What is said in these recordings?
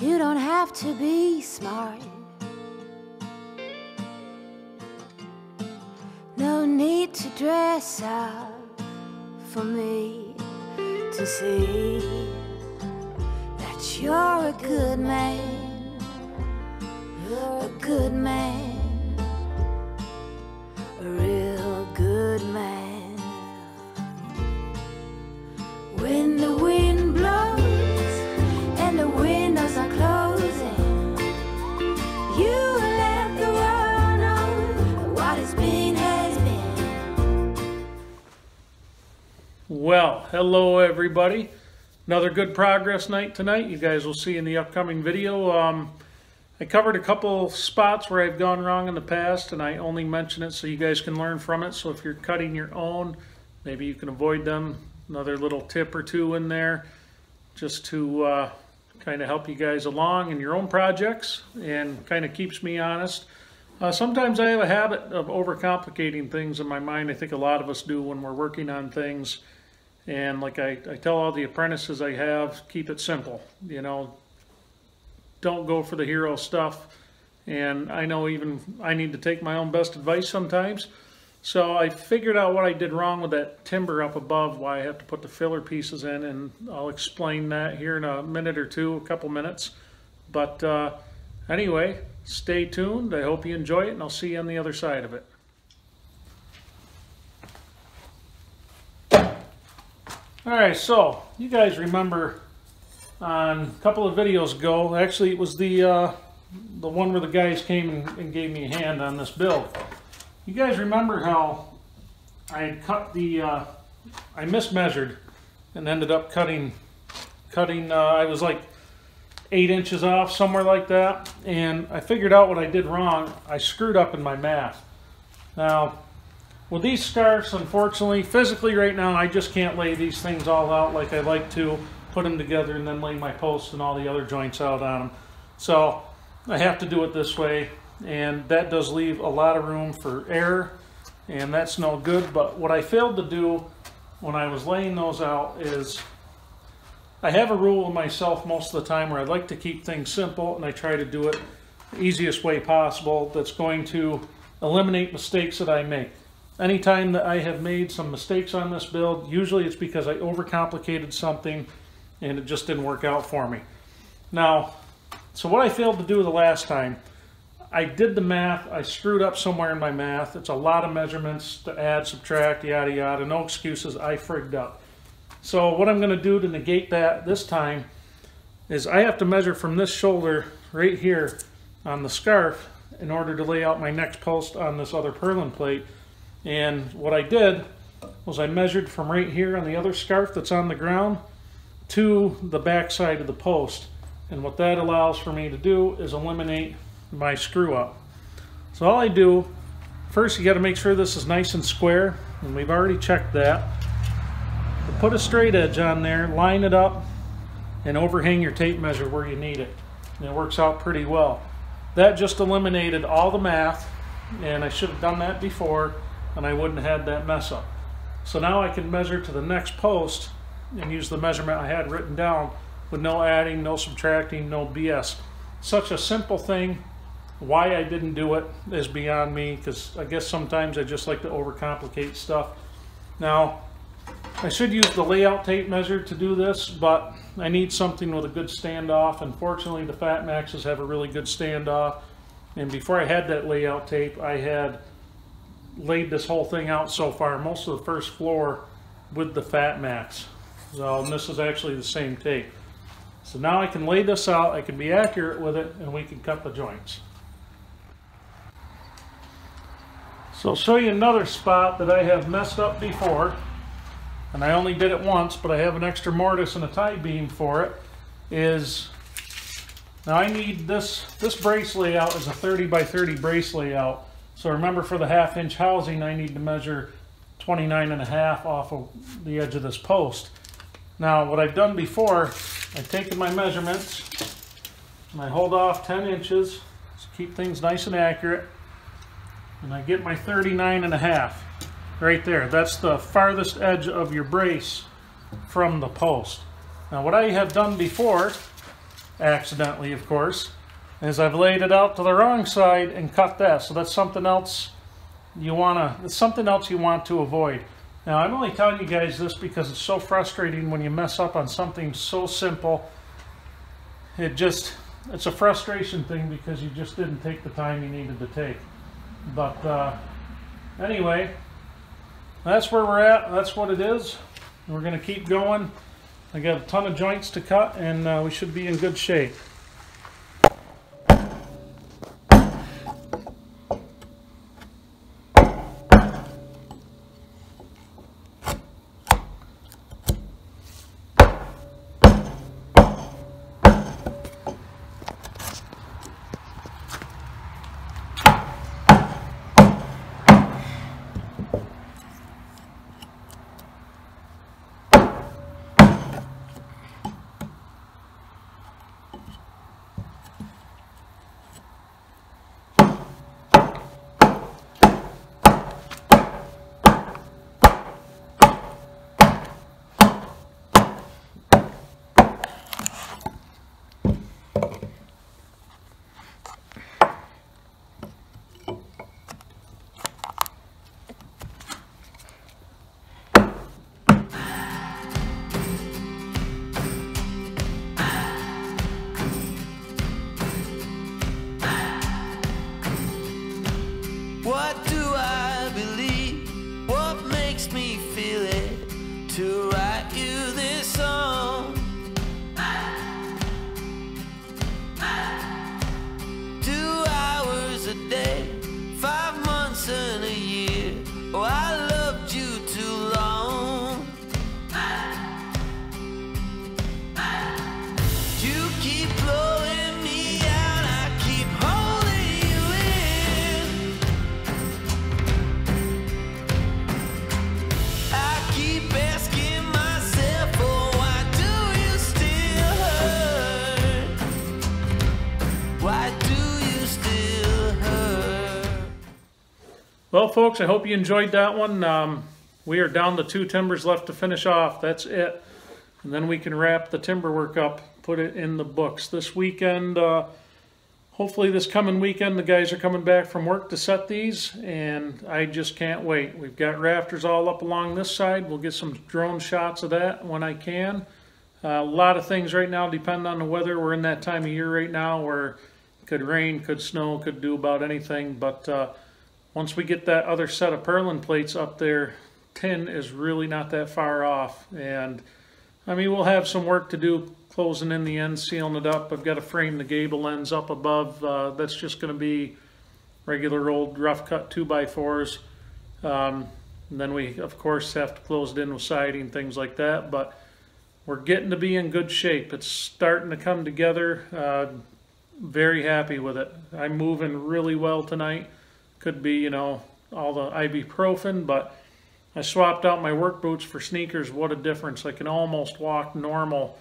You don't have to be smart. No need to dress up for me to see that you're a good man. You're a good man, a real good man. When the wind blows and the windows are closing, you let the world know what has been has been. Well, hello everybody. Another good progress night tonight. You guys will see in the upcoming video. I covered a couple spots where I've gone wrong in the past, and I only mention it so you guys can learn from it. So if you're cutting your own, maybe you can avoid them. Another little tip or two in there just to kind of help you guys along in your own projects and kind of keeps me honest. Sometimes I have a habit of overcomplicating things in my mind. I think a lot of us do when we're working on things. And like I tell all the apprentices I have, keep it simple. You know, don't go for the hero stuff. And I know even I need to take my own best advice sometimes. So I figured out what I did wrong with that timber up above, why I have to put the filler pieces in, and I'll explain that here in a minute or two, a couple minutes. But anyway, stay tuned. I hope you enjoy it, and I'll see you on the other side of it. Alright, so you guys remember on a couple of videos ago, actually it was the one where the guys came and gave me a hand on this build. You guys remember how I had cut the, I mismeasured and ended up cutting, I was like 8 inches off, somewhere like that, and I figured out what I did wrong. I screwed up in my math. Now, with these scarves, unfortunately, physically right now, I just can't lay these things all out like I like to, put them together and then lay my posts and all the other joints out on them. So I have to do it this way, and that does leave a lot of room for error, and that's no good. But what I failed to do when I was laying those out is I have a rule of myself most of the time where I like to keep things simple, and I try to do it the easiest way possible that's going to eliminate mistakes that I make. Anytime that I have made some mistakes on this build, usually it's because I overcomplicated something and it just didn't work out for me. Now, so what I failed to do the last time, I did the math, I screwed up somewhere in my math. It's a lot of measurements to add, subtract, yada yada, no excuses, I frigged up. So what I'm going to do to negate that this time is I have to measure from this shoulder right here on the scarf in order to lay out my next post on this other purlin plate. And what I did was I measured from right here on the other scarf that's on the ground to the back side of the post. And what that allows for me to do is eliminate my screw up. So all I do, first you got to make sure this is nice and square, and we've already checked that. But put a straight edge on there, line it up, and overhang your tape measure where you need it. And it works out pretty well. That just eliminated all the math, and I should have done that before, and I wouldn't have had that mess up. So now I can measure to the next post and use the measurement I had written down with no adding, no subtracting, no BS. Such a simple thing. Why I didn't do it is beyond me, because I guess sometimes I just like to overcomplicate stuff. Now, I should use the layout tape measure to do this, but I need something with a good standoff. Unfortunately, the Fat Maxes have a really good standoff. And before I had that layout tape, I had laid this whole thing out so far, most of the first floor with the Fat Max. So, and this is actually the same tape. So now I can lay this out, I can be accurate with it, and we can cut the joints. So I'll show you another spot that I have messed up before, and I only did it once, but I have an extra mortise and a tie beam for it. Now I need this brace layout is a 30 by 30 brace layout. So remember, for the 1/2 inch housing, I need to measure 29.5 off of the edge of this post. Now what I've done before, I've taken my measurements and I hold off 10 inches to keep things nice and accurate, and I get my 39.5 right there. That's the farthest edge of your brace from the post. Now what I have done before, accidentally of course, is I've laid it out to the wrong side and cut that. So that's something else you want to avoid. Now I'm only telling you guys this because it's so frustrating when you mess up on something so simple. It's a frustration thing because you just didn't take the time you needed to take. But anyway, that's where we're at. That's what it is. We're going to keep going. I got a ton of joints to cut, and we should be in good shape. What do I believe? What makes me feel it to write you this song? 2 hours a day, 5 months and a year. Oh, I loved you too long. You keep blowing me out, I keep holding you in. I keep asking myself, oh, why do you still hurt? Why do you still hurt? Well, folks, I hope you enjoyed that one. We are down to 2 timbers left to finish off. That's it. And then we can wrap the timber work up, put it in the books. This weekend, hopefully this coming weekend, the guys are coming back from work to set these, and I just can't wait. We've got rafters all up along this side. We'll get some drone shots of that when I can. A lot of things right now depend on the weather. We're in that time of year right now where it could rain, could snow, could do about anything. But once we get that other set of purlin plates up there, tin is really not that far off. And I mean, we'll have some work to do closing in the end, sealing it up. I've got to frame the gable ends up above. That's just going to be regular old rough cut 2x4s. And then we, of course, have to close it in with siding, things like that. But we're getting to be in good shape. It's starting to come together. Very happy with it. I'm moving really well tonight. Could be, you know, all the ibuprofen, but I swapped out my work boots for sneakers. What a difference. I can almost walk normal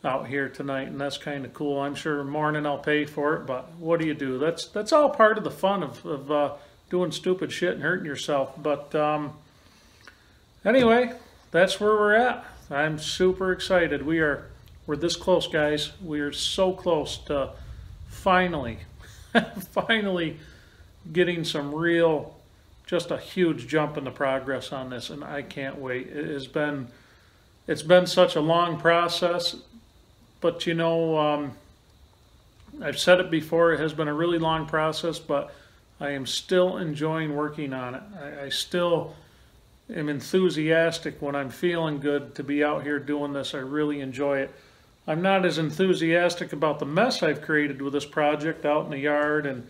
out here tonight, and that's kind of cool. I'm sure morning I'll pay for it, but what do you do? That's all part of the fun of doing stupid shit and hurting yourself. But anyway, that's where we're at. I'm super excited. We're this close, guys. We are so close to finally getting some real, just a huge jump in the progress on this, and I can't wait. It's been such a long process, but you know, I've said it before, it has been a really long process, but I am still enjoying working on it. I still am enthusiastic when I'm feeling good to be out here doing this. I really enjoy it. I'm not as enthusiastic about the mess I've created with this project out in the yard, and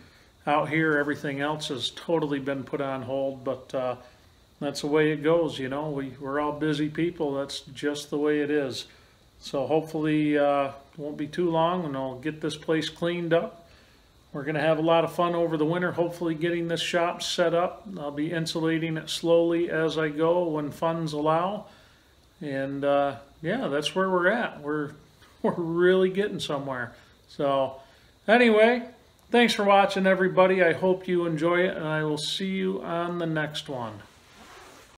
out here everything else has totally been put on hold, but that's the way it goes, you know. We're all busy people. That's just the way it is. So hopefully it won't be too long and I'll get this place cleaned up. We're going to have a lot of fun over the winter, hopefully getting this shop set up. I'll be insulating it slowly as I go when funds allow. And yeah, that's where we're at. We're really getting somewhere. So anyway, thanks for watching, everybody. I hope you enjoy it, and I will see you on the next one.